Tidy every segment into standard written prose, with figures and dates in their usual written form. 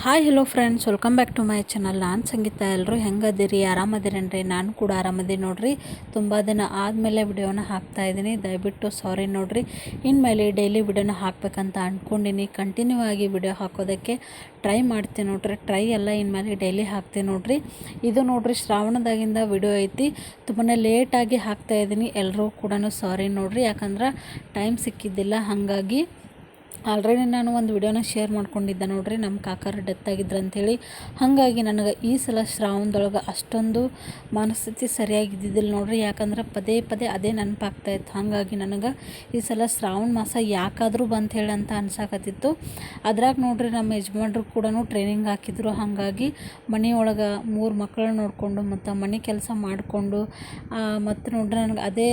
Hi hello friends, welcome back to my channel. ನಾನು ಸಂಗೀತ. ಎಲ್ಲರೂ ಹೆಂಗದಿರಿ? ಆರಾಮದಿರೇನ್ರಿ? ನಾನು ಕೂಡ ಆರಾಮದೀನಿ ನೋಡ್ರಿ. ತುಂಬ ದಿನ ಆದಮೇಲೆ ವಿಡಿಯೋನ ಹಾಕ್ತಾಯಿದ್ದೀನಿ. ದಯವಿಟ್ಟು ಸಾರಿ ನೋಡ್ರಿ. ಇನ್ಮೇಲೆ ಡೈಲಿ ವಿಡಿಯೋನ ಹಾಕಬೇಕಂತ ಅಂದ್ಕೊಂಡಿನಿ. ಕಂಟಿನ್ಯೂ ಆಗಿ ವಿಡಿಯೋ ಹಾಕೋದಕ್ಕೆ ಟ್ರೈ ಮಾಡ್ತೀನಿ ನೋಡ್ರಿ. ಟ್ರೈ ಎಲ್ಲ ಇನ್ಮೇಲೆ ಡೈಲಿ ಹಾಕ್ತೀನಿ ನೋಡ್ರಿ. ಇದು ನೋಡ್ರಿ ಶ್ರಾವಣದಾಗಿಂದ ವಿಡಿಯೋ ಐತಿ. ತುಂಬಾ ಲೇಟಾಗಿ ಹಾಕ್ತಾಯಿದ್ದೀನಿ. ಎಲ್ಲರೂ ಕೂಡ ಸಾರಿ ನೋಡ್ರಿ, ಯಾಕಂದ್ರೆ ಟೈಮ್ ಸಿಕ್ಕಿದ್ದಿಲ್ಲ. ಹಾಗಾಗಿ ಆಲ್ರೆಡಿ ನಾನು ಒಂದು ವಿಡಿಯೋನ ಶೇರ್ ಮಾಡ್ಕೊಂಡಿದ್ದೆ ನೋಡ್ರಿ, ನಮ್ಮ ಕಾಕರು ಡೆತ್ ಆಗಿದ್ರು ಅಂಥೇಳಿ. ಹಾಗಾಗಿ ನನಗೆ ಈ ಸಲ ಶ್ರಾವಣದೊಳಗೆ ಅಷ್ಟೊಂದು ಮನಸ್ಥಿತಿ ಸರಿಯಾಗಿದ್ದಿದ್ದಿಲ್ಲ ನೋಡ್ರಿ. ಯಾಕಂದ್ರೆ ಪದೇ ಪದೇ ಅದೇ ನೆನಪಾಗ್ತಾಯಿತ್ತು. ಹಾಗಾಗಿ ನನಗೆ ಈ ಸಲ ಶ್ರಾವಣ ಮಾಸ ಯಾಕಾದರೂ ಬಂತ ಹೇಳಿ ಅಂತ ಅನ್ಸಾಕತ್ತಿತ್ತು. ಅದ್ರಾಗ ನೋಡ್ರಿ ನಮ್ಮ ಯಜಮಾನ್ರು ಕೂಡ ಟ್ರೈನಿಂಗ್ ಹಾಕಿದ್ರು. ಹಾಗಾಗಿ ಮನೆಯೊಳಗೆ 3 ಮಕ್ಕಳು ನೋಡಿಕೊಂಡು ಮತ್ತು ಮನೆ ಕೆಲಸ ಮಾಡಿಕೊಂಡು ಮತ್ತು ನೋಡ್ರಿ ನನಗೆ ಅದೇ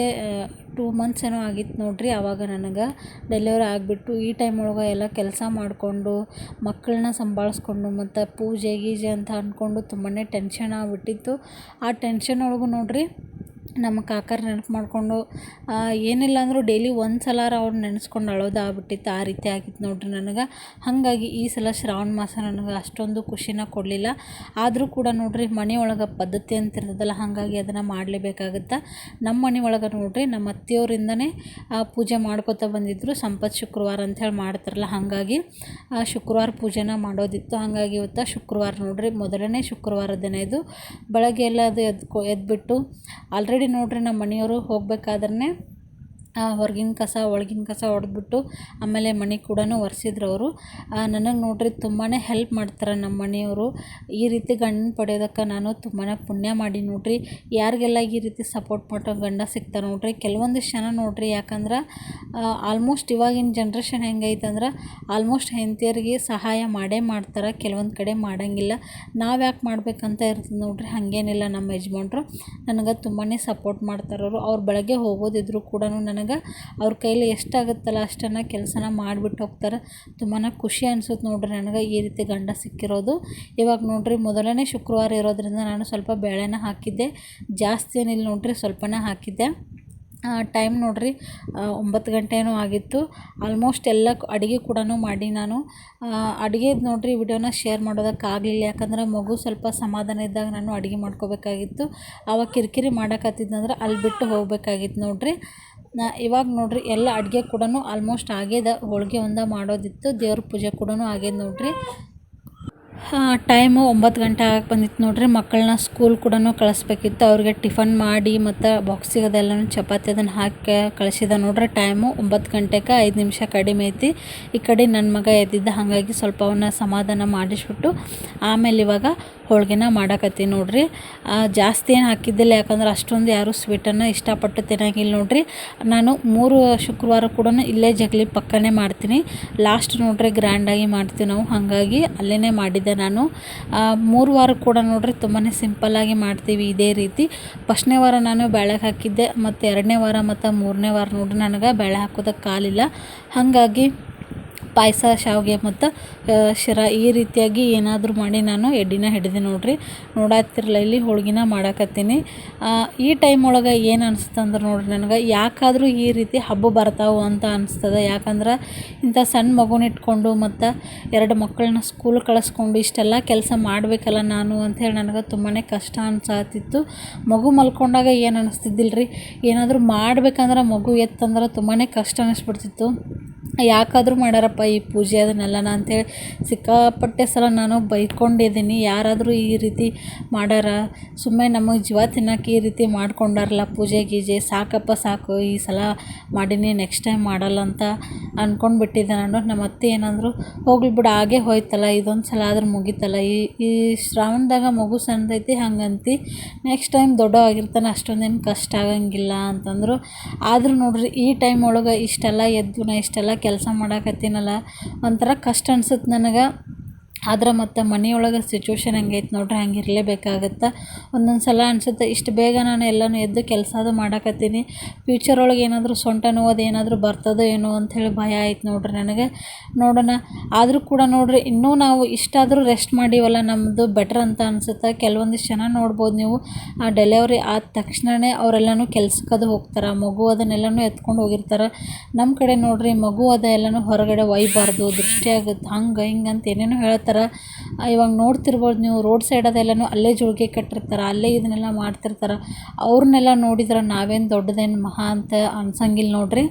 2 ಮಂತ್ಸ್ ಏನೋ ಆಗಿತ್ತು ನೋಡ್ರಿ. ಆವಾಗ ನನಗೆ ಡೆಲಿವರಿ ಆಗಿಬಿಟ್ಟು ಈ ಟೈಮ್ ಒಳಗೆ ಎಲ್ಲ ಕೆಲಸ ಮಾಡಿಕೊಂಡು ಮಕ್ಕಳನ್ನ ಸಂಭಾಳಿಸ್ಕೊಂಡು ಮತ್ತು ಪೂಜೆ ಗೀಜೆ ಅಂತ ಅಂದ್ಕೊಂಡು ತುಂಬಾ ಟೆನ್ಷನ್ ಆಗಿಬಿಟ್ಟಿತ್ತು. ಆ ಟೆನ್ಷನ್ ಒಳಗೂ ನೋಡ್ರಿ ನಮ್ಮ ಕಾಕರು ನೆನಪು ಮಾಡಿಕೊಂಡು ಏನಿಲ್ಲ ಅಂದರೂ ಡೈಲಿ ಒಂದು ಸಲ ಅವ್ರು ನೆನೆಸ್ಕೊಂಡು ಅಳೋದು ಆಗ್ಬಿಟ್ಟಿತ್ತು. ಆ ರೀತಿ ಆಗಿತ್ತು ನೋಡ್ರಿ ನನಗೆ. ಹಾಗಾಗಿ ಈ ಸಲ ಶ್ರಾವಣ ಮಾಸ ನನಗೆ ಅಷ್ಟೊಂದು ಖುಷಿನ ಕೊಡಲಿಲ್ಲ. ಆದರೂ ಕೂಡ ನೋಡ್ರಿ ಮನೆಯೊಳಗೆ ಪದ್ಧತಿ ಅಂತ ಇರ್ತದಲ್ಲ, ಹಾಗಾಗಿ ಅದನ್ನು ಮಾಡಲೇಬೇಕಾಗುತ್ತೆ. ನಮ್ಮ ಮನೆ ಒಳಗೆ ನೋಡ್ರಿ ನಮ್ಮ ಅತ್ತೆಯವರಿಂದನೇ ಪೂಜೆ ಮಾಡ್ಕೋತಾ ಬಂದಿದ್ದರು. ಸಂಪತ್ ಶುಕ್ರವಾರ ಅಂಥೇಳಿ ಮಾಡ್ತಾರಲ್ಲ, ಹಾಗಾಗಿ ಶುಕ್ರವಾರ ಪೂಜೆನ ಮಾಡೋದಿತ್ತು. ಹಾಗಾಗಿ ಇವತ್ತು ಶುಕ್ರವಾರ ನೋಡ್ರಿ, ಮೊದಲನೇ ಶುಕ್ರವಾರ ದಿನ ಇದು. ಬೆಳಗ್ಗೆ ಎಲ್ಲ ಅದು ಎದ್ಬಿಟ್ಟು ಆಲ್ರೆಡಿ ನೋಡ್ರಿ ನಮ್ಮ ಮನೆಯವರು ಹೋಗ್ಬೇಕಾದ್ರೆ ಹೊರಗಿನ ಕಸ ಒಳಗಿನ ಕಸ ಹೊಡೆದ್ಬಿಟ್ಟು ಆಮೇಲೆ ಮನೆ ಕೂಡ ಒರೆಸಿದ್ರು ಅವರು. ನನಗೆ ನೋಡ್ರಿ ತುಂಬಾ ಹೆಲ್ಪ್ ಮಾಡ್ತಾರೆ ನಮ್ಮ ಮನೆಯವರು. ಈ ರೀತಿ ಗಂಡನ ಪಡೆಯೋದಕ್ಕೆ ನಾನು ತುಂಬಾ ಪುಣ್ಯ ಮಾಡಿ ನೋಡ್ರಿ. ಯಾರಿಗೆಲ್ಲ ಈ ರೀತಿ ಸಪೋರ್ಟ್ ಮಾಡೋ ಗಂಡ ಸಿಗ್ತಾರೆ ನೋಡ್ರಿ. ಕೆಲವೊಂದಿಷ್ಟು ಜನ ನೋಡ್ರಿ, ಯಾಕಂದ್ರೆ ಆಲ್ಮೋಸ್ಟ್ ಇವಾಗಿನ ಜನ್ರೇಷನ್ ಹೆಂಗೈತೆ ಅಂದ್ರೆ ಆಲ್ಮೋಸ್ಟ್ ಹೆಂಡತಿಯರಿಗೆ ಸಹಾಯ ಮಾಡೇ ಮಾಡ್ತಾರೆ, ಕೆಲವೊಂದು ಕಡೆ ಮಾಡೋಂಗಿಲ್ಲ. ನಾವು ಯಾಕೆ ಮಾಡ್ಬೇಕಂತ ಇರ್ತದೆ ನೋಡ್ರಿ. ಹಾಗೇನಿಲ್ಲ, ನಮ್ಮ ಯಜಮಾನ್ರು ನನಗೆ ತುಂಬಾ ಸಪೋರ್ಟ್ ಮಾಡ್ತಾರವರು. ಅವ್ರು ಬೆಳಗ್ಗೆ ಹೋಗೋದಿದ್ರು ಕೂಡ ನನಗೆ ಅವ್ರ ಕೈಲಿ ಎಷ್ಟಾಗುತ್ತಲ್ಲ ಅಷ್ಟನ್ನು ಕೆಲಸನ ಮಾಡಿಬಿಟ್ಟು ಹೋಗ್ತಾರೆ. ತುಂಬಾ ಖುಷಿ ಅನಿಸುತ್ತೆ ನೋಡ್ರಿ ನನಗೆ ಈ ರೀತಿ ಗಂಡ ಸಿಕ್ಕಿರೋದು. ಇವಾಗ ನೋಡ್ರಿ ಮೊದಲನೇ ಶುಕ್ರವಾರ ಇರೋದ್ರಿಂದ ನಾನು ಸ್ವಲ್ಪ ಬೇಳೆನ ಹಾಕಿದ್ದೆ, ಜಾಸ್ತಿ ಏನಿಲ್ಲ ನೋಡ್ರಿ, ಸ್ವಲ್ಪನೇ ಹಾಕಿದ್ದೆ. ಟೈಮ್ ನೋಡ್ರಿ 9 ಗಂಟೆ ಏನೋ ಆಗಿತ್ತು. ಆಲ್ಮೋಸ್ಟ್ ಎಲ್ಲ ಅಡುಗೆ ಕೂಡ ಮಾಡಿ ನಾನು ಅಡುಗೆದು ನೋಡ್ರಿ ವಿಡಿಯೋನ ಶೇರ್ ಮಾಡೋದಕ್ಕಾಗಲಿಲ್ಲ. ಯಾಕಂದ್ರೆ ಮಗು ಸ್ವಲ್ಪ ಸಮಾಧಾನ ಇದ್ದಾಗ ನಾನು ಅಡುಗೆ ಮಾಡ್ಕೋಬೇಕಾಗಿತ್ತು. ಆವಾಗ ಕಿರಿಕಿರಿ ಮಾಡೋಕತ್ತಿದ್ದಂದ್ರೆ ಅಲ್ಲಿ ಬಿಟ್ಟು ಹೋಗ್ಬೇಕಾಗಿತ್ತು ನೋಡ್ರಿ. ಇವಾಗ ನೋಡ್ರಿ ಎಲ್ಲ ಅಡುಗೆ ಕೂಡ ಆಲ್ಮೋಸ್ಟ್ ಆಗ್ಯದ. ಹೋಳಿಗೆ ಒಂದ ಮಾಡೋದಿತ್ತು, ದೇವ್ರ ಪೂಜೆ ಕೂಡ ಆಗ್ಯದ ನೋಡ್ರಿ. ಟೈಮು 9 ಗಂಟೆ ಆಗಿ ಬಂದಿತ್ತು ನೋಡ್ರಿ. ಮಕ್ಕಳನ್ನ ಸ್ಕೂಲ್ ಕೂಡ ಕಳಿಸ್ಬೇಕಿತ್ತು. ಅವ್ರಿಗೆ ಟಿಫನ್ ಮಾಡಿ ಮತ್ತು ಬಾಕ್ಸಿಗೆ ಅದೆಲ್ಲನೂ ಚಪಾತಿ ಅದನ್ನು ಹಾಕಿ ಕಳಿಸಿದ ನೋಡ್ರಿ. ಟೈಮು 9 ಗಂಟೆಗೆ 5 ನಿಮಿಷ ಕಡಿಮೆ ಐತಿ. ಈ ಕಡೆ ನನ್ನ ಮಗ ಎದ್ದಿದ್ದ, ಹಾಗಾಗಿ ಸ್ವಲ್ಪ ಅವನ್ನ ಸಮಾಧಾನ ಮಾಡಿಸ್ಬಿಟ್ಟು ಆಮೇಲೆ ಇವಾಗ ಹೋಳ್ಗೆನ ಮಾಡಕತ್ತೀನಿ ನೋಡ್ರಿ. ಜಾಸ್ತಿ ಏನು ಹಾಕಿದ್ದಿಲ್ಲ, ಯಾಕಂದ್ರೆ ಅಷ್ಟೊಂದು ಯಾರೂ ಸ್ವೀಟನ್ನು ಇಷ್ಟಪಟ್ಟು ತಿನ್ನೋಂಗಿಲ್ಲ ನೋಡ್ರಿ. ನಾನು 3 ಶುಕ್ರವಾರ ಕೂಡ ಇಲ್ಲೇ ಜಗಲಿ ಪಕ್ಕನೇ ಮಾಡ್ತೀನಿ. ಲಾಸ್ಟ್ ನೋಡ್ರಿ ಗ್ರ್ಯಾಂಡಾಗಿ ಮಾಡ್ತೀವಿ ನಾವು, ಹಾಗಾಗಿ ಅಲ್ಲೇ ಮಾಡಿದ್ದೆ ನಾನು. 3 ವಾರ ಕೂಡ ನೋಡ್ರಿ ತುಂಬಾ ಸಿಂಪಲ್ಲಾಗಿ ಮಾಡ್ತೀವಿ ಇದೇ ರೀತಿ. ಫಸ್ಟ್ನೇ ವಾರ ನಾನು ಬೇಳೆಗೆ ಹಾಕಿದ್ದೆ, ಮತ್ತು 2ನೇ ವಾರ ಮತ್ತು 3ನೇ ವಾರ ನೋಡ್ರಿ ನನಗೆ ಬೇಳೆ ಹಾಕೋದಕ್ಕೆ ಕಾಲಿಲ್ಲ. ಹಾಗಾಗಿ ಪಾಯಸ, ಶಾವಿಗೆ ಮತ್ತು ಶಿರಾ ಈ ರೀತಿಯಾಗಿ ಏನಾದರೂ ಮಾಡಿ ನಾನು ಎಡ್ಡಿನ ಹಿಡಿದೆ ನೋಡ್ರಿ. ನೋಡತ್ತಿರಲ್ಲ ಇಲ್ಲಿ ಹೋಳ್ಗಿನ ಮಾಡಕತ್ತೀನಿ. ಈ ಟೈಮ್ ಒಳಗೆ ಏನು ಅನಿಸ್ತದೆ ಅಂದ್ರೆ ನೋಡ್ರಿ ನನಗೆ ಯಾಕಾದರೂ ಈ ರೀತಿ ಹಬ್ಬ ಬರ್ತಾವೆ ಅಂತ ಅನಿಸ್ತದೆ. ಯಾಕಂದ್ರೆ ಇಂಥ ಸಣ್ಣ ಮಗುನ ಇಟ್ಕೊಂಡು ಮತ್ತು 2 ಮಕ್ಕಳನ್ನ ಸ್ಕೂಲ್ ಕಳಿಸ್ಕೊಂಡು ಇಷ್ಟೆಲ್ಲ ಕೆಲಸ ಮಾಡಬೇಕಲ್ಲ ನಾನು ಅಂಥೇಳಿ ನನಗೆ ತುಂಬಾ ಕಷ್ಟ ಅನ್ಸತ್ತಿತ್ತು. ಮಗು ಮಲ್ಕೊಂಡಾಗ ಏನು ಅನಿಸ್ತಿದ್ದಿಲ್ಲ ರೀ, ಏನಾದರೂ ಮಾಡ್ಬೇಕಂದ್ರೆ ಮಗು ಎತ್ತಂದ್ರೆ ತುಂಬಾ ಕಷ್ಟ ಅನ್ನಿಸ್ಬಿಡ್ತಿತ್ತು. ಯಾಕಾದರೂ ಮಾಡ್ಯಾರಪ್ಪ ಈ ಪೂಜೆ ಅದನ್ನೆಲ್ಲನ ಅಂಥೇಳಿ ಸಿಕ್ಕಾಪಟ್ಟೆ ಸಲ ನಾನು ಬೈಕೊಂಡಿದ್ದೀನಿ. ಯಾರಾದರೂ ಈ ರೀತಿ ಮಾಡ್ಯಾರ, ಸುಮ್ಮನೆ ನಮಗೆ ಜೀವ ತಿನ್ನೋಕೆ ಈ ರೀತಿ ಮಾಡ್ಕೊಂಡಾರಲ್ಲ ಪೂಜೆ ಗೀಜೆ, ಸಾಕಪ್ಪ ಸಾಕು, ಈ ಸಲ ಮಾಡೀನಿ, ನೆಕ್ಸ್ಟ್ ಟೈಮ್ ಮಾಡಲ್ಲ ಅಂತ ಅಂದ್ಕೊಂಡ್ಬಿಟ್ಟಿದ್ದೆ ನಾನು. ನಮ್ಮ ಅತ್ತೆ ಏನಂದ್ರು, ಹೋಗ್ಲಿ ಬಿಡು ಆಗೇ ಹೋಯ್ತಲ್ಲ, ಇದೊಂದು ಸಲ ಆದ್ರೆ ಮುಗೀತಲ್ಲ, ಈ ಶ್ರಾವಣದಾಗ ಮಗು ಸಣ್ಣದೈತಿ ಹಂಗಂತಿ, ನೆಕ್ಸ್ಟ್ ಟೈಮ್ ದೊಡ್ಡ ಆಗಿರ್ತಾನೆ, ಅಷ್ಟೊಂದೇನು ಕಷ್ಟ ಆಗಂಗಿಲ್ಲ ಅಂತಂದರು. ಆದರೂ ನೋಡ್ರಿ ಈ ಟೈಮ್ ಒಳಗೆ ಇಷ್ಟೆಲ್ಲ ಎದ್ದು ನಾ ಇಷ್ಟೆಲ್ಲ ಕೆಲಸ ಮಾಡಕತ್ತೀನಲ್ಲ ಒಂಥರ ಕಷ್ಟ ಅನ್ಸುತ್ತೆ ನನಗೆ. ಆದ್ರೆ ಮತ್ತು ಮನೆಯೊಳಗೆ ಸಿಚುವೇಶನ್ ಹೆಂಗೈತೆ ನೋಡ್ರಿ, ಹಂಗೆ ಇರಲೇಬೇಕಾಗತ್ತೆ. ಒಂದೊಂದು ಸಲ ಅನಿಸುತ್ತೆ ಇಷ್ಟು ಬೇಗ ನಾನು ಎಲ್ಲನೂ ಎದ್ದು ಕೆಲಸ ಅದು ಮಾಡಕತ್ತೀನಿ, ಫ್ಯೂಚರ್ ಒಳಗೆ ಏನಾದರೂ ಸೊಂಟ ನೋವು ಏನಾದರೂ ಬರ್ತದೋ ಏನೋ ಅಂಥೇಳಿ ಭಯ ಆಯ್ತು ನೋಡ್ರಿ ನನಗೆ. ನೋಡೋಣ, ಆದರೂ ಕೂಡ ನೋಡ್ರಿ ಇನ್ನೂ ನಾವು ಇಷ್ಟಾದರೂ ರೆಸ್ಟ್ ಮಾಡೀವಲ್ಲ, ನಮ್ಮದು ಬೆಟ್ರ್ ಅಂತ ಅನಿಸುತ್ತೆ. ಕೆಲವೊಂದಿಷ್ಟು ಜನ ನೋಡ್ಬೋದು ನೀವು, ಡೆಲಿವರಿ ಆದ ತಕ್ಷಣವೇ ಅವರೆಲ್ಲನೂ ಕೆಲ್ಸಕ್ಕದು ಹೋಗ್ತಾರೆ, ಮಗು ಅದನ್ನೆಲ್ಲನೂ ಎತ್ಕೊಂಡು ಹೋಗಿರ್ತಾರೆ. ನಮ್ಮ ಕಡೆ ನೋಡ್ರಿ ಮಗು ಅದೆಲ್ಲನೂ ಹೊರಗಡೆ ಒಯ್ಯಬಾರ್ದು, ದೃಷ್ಟಿ ಆಗುತ್ತೆ, ಹಂಗೆ ಹಿಂಗೆ ಅಂತ ಏನೇನೋ ಹೇಳ್ತಾರೆ. ಮಾಡ್ತಿರ್ತಾರೆ. ಇವಾಗ ನೋಡ್ತಿರ್ಬೋದು ನೀವು, ರೋಡ್ ಸೈಡ್ ಅದೆಲ್ಲನೂ ಅಲ್ಲೇ ಜೋಳಿಗೆ ಕಟ್ಟಿರ್ತಾರೆ, ಅಲ್ಲೇ ಇದನ್ನೆಲ್ಲ ಮಾಡ್ತಿರ್ತಾರೆ. ಅವ್ರನ್ನೆಲ್ಲ ನೋಡಿದ್ರೆ ನಾವೇನು ದೊಡ್ಡದೇನು ಮಹಾ ಅಂತ ಅನ್ಸಂಗಿಲ್ಲ ನೋಡ್ರಿ.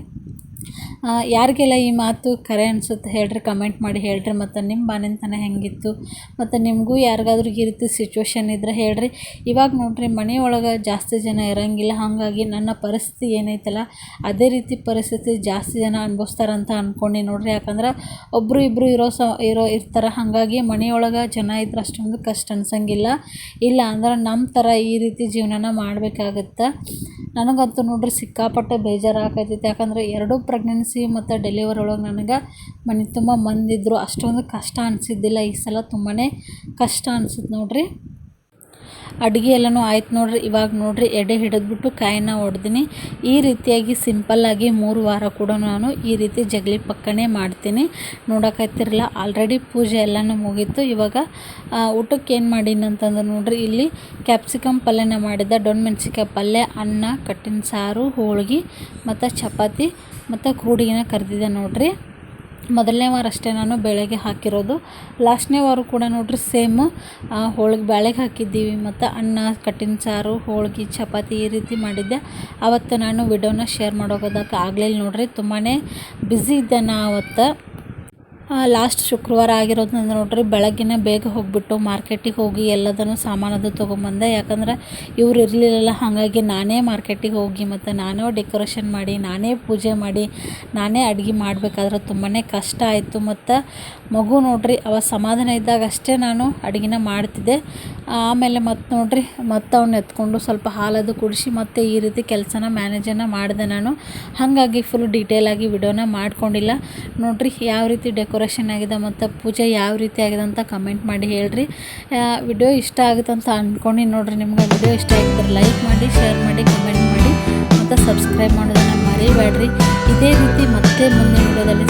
ಯಾರಿಗೆಲ್ಲ ಈ ಮಾತು ಕರೆ ಅನಿಸುತ್ತೆ ಹೇಳ್ರಿ, ಕಮೆಂಟ್ ಮಾಡಿ ಹೇಳ್ರಿ. ಮತ್ತು ನಿಮ್ಮ ಬಾಣಂತನ ಹೆಂಗಿತ್ತು, ಮತ್ತು ನಿಮಗೂ ಯಾರಿಗಾದ್ರೂ ಈ ರೀತಿ ಸಿಚುವೇಶನ್ ಇದ್ದರೆ ಹೇಳ್ರಿ. ಇವಾಗ ನೋಡ್ರಿ ಮನೆಯೊಳಗೆ ಜಾಸ್ತಿ ಜನ ಇರೋಂಗಿಲ್ಲ, ಹಾಗಾಗಿ ನನ್ನ ಪರಿಸ್ಥಿತಿ ಏನೈತಲ್ಲ ಅದೇ ರೀತಿ ಪರಿಸ್ಥಿತಿ ಜಾಸ್ತಿ ಜನ ಅನುಭವಿಸ್ತಾರಂತ ಅಂದ್ಕೊಂಡು ನೋಡ್ರಿ. ಯಾಕಂದ್ರೆ ಒಬ್ಬರು ಇಬ್ಬರು ಇರ್ತಾರೆ, ಹಾಗಾಗಿ ಮನೆಯೊಳಗೆ ಜನ ಇದ್ರೆ ಅಷ್ಟೊಂದು ಕಷ್ಟ ಅನ್ಸಂಗಿಲ್ಲ. ಇಲ್ಲ ಅಂದ್ರೆ ನಮ್ಮ ಥರ ಈ ರೀತಿ ಜೀವನನ ಮಾಡಬೇಕಾಗತ್ತೆ. ನನಗಂತೂ ನೋಡ್ರಿ ಸಿಕ್ಕಾಪಟ್ಟೆ ಬೇಜಾರು ಆಕೈತಿತ್ತು. ಯಾಕಂದರೆ 2 ಪ್ರೆಗ್ನೆನ್ಸಿ ಮತ್ತು ಡೆಲಿವರಿ ಒಳಗೆ ನನಗೆ ಮನೆ ತುಂಬ ಮಂದಿದ್ರು, ಅಷ್ಟೊಂದು ಕಷ್ಟ ಅನಿಸಿದ್ದಿಲ್ಲ. ಈ ಸಲ ತುಂಬಾ ಕಷ್ಟ ಅನ್ಸುತ್ತೆ ನೋಡ್ರಿ. ಅಡುಗೆ ಎಲ್ಲನೂ ಆಯ್ತು ನೋಡ್ರಿ. ಇವಾಗ ನೋಡ್ರಿ ಎಡೆ ಹಿಡಿದ್ಬಿಟ್ಟು ಕಾಯಿನ ಹೊಡ್ದೀನಿ. ಈ ರೀತಿಯಾಗಿ ಸಿಂಪಲ್ಲಾಗಿ 3 ವಾರ ಕೂಡ ನಾನು ಈ ರೀತಿ ಜಗಲಿ ಪಕ್ಕನೇ ಮಾಡ್ತೀನಿ. ನೋಡೋಕ್ಕಾಯ್ತಿರಲ್ಲ, ಆಲ್ರೆಡಿ ಪೂಜೆ ಎಲ್ಲನೂ ಮುಗೀತು. ಇವಾಗ ಊಟಕ್ಕೆ ಏನು ಮಾಡೀನಿ ಅಂತಂದ್ರೆ ನೋಡ್ರಿ, ಇಲ್ಲಿ ಕ್ಯಾಪ್ಸಿಕಮ್ ಪಲ್ಯನ ಮಾಡಿದ್ದೆ, ಡೊಣ್ ಮೆಣಸಿನ್ಕಾಯಿ ಪಲ್ಯ, ಅನ್ನ, ಕಟ್ಟಿನ ಸಾರು, ಹೋಳ್ಗೆ ಮತ್ತು ಚಪಾತಿ ಮತ್ತು ಕೂಡಿಗೆನ ಕರೆದಿದ್ದೆ ನೋಡ್ರಿ. ಮೊದಲನೇ ವಾರ ಅಷ್ಟೇ ನಾನು ಬೇಳೆಗೆ ಹಾಕಿರೋದು. ಲಾಸ್ಟ್ನೇ ವಾರ ಕೂಡ ನೋಡ್ರಿ ಸೇಮು ಹೋಳಿಗೆ ಬೇಳೆಗೆ ಹಾಕಿದ್ದೀವಿ, ಮತ್ತು ಅನ್ನ, ಕಟ್ಟಿನ ಸಾರು, ಹೋಳ್ಗೆ, ಚಪಾತಿ ಈ ರೀತಿ ಮಾಡಿದ್ದೆ. ಆವತ್ತು ನಾನು ವಿಡಿಯೋನ ಶೇರ್ ಮಾಡೋಗೋದಕ್ಕೆ ಆಗಲಿಲ್ಲ ನೋಡ್ರಿ, ತುಂಬಾ ಬ್ಯುಸಿ ಇದ್ದೆ ನಾ ಅವತ್ತು. ಲಾಸ್ಟ್ ಶುಕ್ರವಾರ ಆಗಿರೋದ್ರಿಂದ ನೋಡ್ರಿ ಬೆಳಗ್ಗೆನೇ ಬೇಗ ಹೋಗಿಬಿಟ್ಟು ಮಾರ್ಕೆಟಿಗೆ ಹೋಗಿ ಎಲ್ಲದನ್ನು ಸಾಮಾನದು ತೊಗೊಂಬಂದೆ. ಯಾಕಂದ್ರೆ ಇವ್ರು ಇರಲಿಲ್ಲಲ್ಲ, ಹಾಗಾಗಿ ನಾನೇ ಮಾರ್ಕೆಟಿಗೆ ಹೋಗಿ ಮತ್ತು ನಾನೇ ಡೆಕೋರೇಷನ್ ಮಾಡಿ, ನಾನೇ ಪೂಜೆ ಮಾಡಿ, ನಾನೇ ಅಡುಗೆ ಮಾಡಬೇಕಾದ್ರೆ ತುಂಬಾ ಕಷ್ಟ ಆಯಿತು. ಮತ್ತು ಮಗು ನೋಡ್ರಿ ಅವ ಸಮಾಧಾನ ಇದ್ದಾಗ ಅಷ್ಟೇ ನಾನು ಅಡುಗೆನ ಮಾಡ್ತಿದ್ದೆ. ಆಮೇಲೆ ಮತ್ತು ನೋಡ್ರಿ ಮತ್ತು ಅವ್ನ ಎತ್ಕೊಂಡು ಸ್ವಲ್ಪ ಹಾಲದು ಕುಡಿಸಿ ಮತ್ತೆ ಈ ರೀತಿ ಕೆಲಸನ ಮ್ಯಾನೇಜನ್ನು ಮಾಡಿದೆ ನಾನು. ಹಾಗಾಗಿ ಫುಲ್ ಡೀಟೇಲಾಗಿ ವಿಡಿಯೋನ ಮಾಡ್ಕೊಂಡಿಲ್ಲ ನೋಡ್ರಿ. ಯಾವ ರೀತಿ ಡೆಕೋರೇಷನ್ ಆಗಿದೆ ಮತ್ತು ಪೂಜೆ ಯಾವ ರೀತಿ ಆಗಿದೆ ಅಂತ ಕಮೆಂಟ್ ಮಾಡಿ ಹೇಳ್ರಿ. ವಿಡಿಯೋ ಇಷ್ಟ ಆಗುತ್ತೆ ಅಂತ ಅಂದ್ಕೊಂಡು ನೋಡ್ರಿ. ನಿಮ್ಗೆ ವಿಡಿಯೋ ಇಷ್ಟ ಆಗಿದ್ರೆ ಲೈಕ್ ಮಾಡಿ, ಶೇರ್ ಮಾಡಿ, ಕಮೆಂಟ್ ಮಾಡಿ ಮತ್ತು ಸಬ್ಸ್ಕ್ರೈಬ್ ಮಾಡೋದನ್ನು ಮರಿಬೇಡ್ರಿ. ಇದೇ ರೀತಿ ಮತ್ತೆ ಮುಂದಿನ ವಿಡಿಯೋದಲ್ಲಿ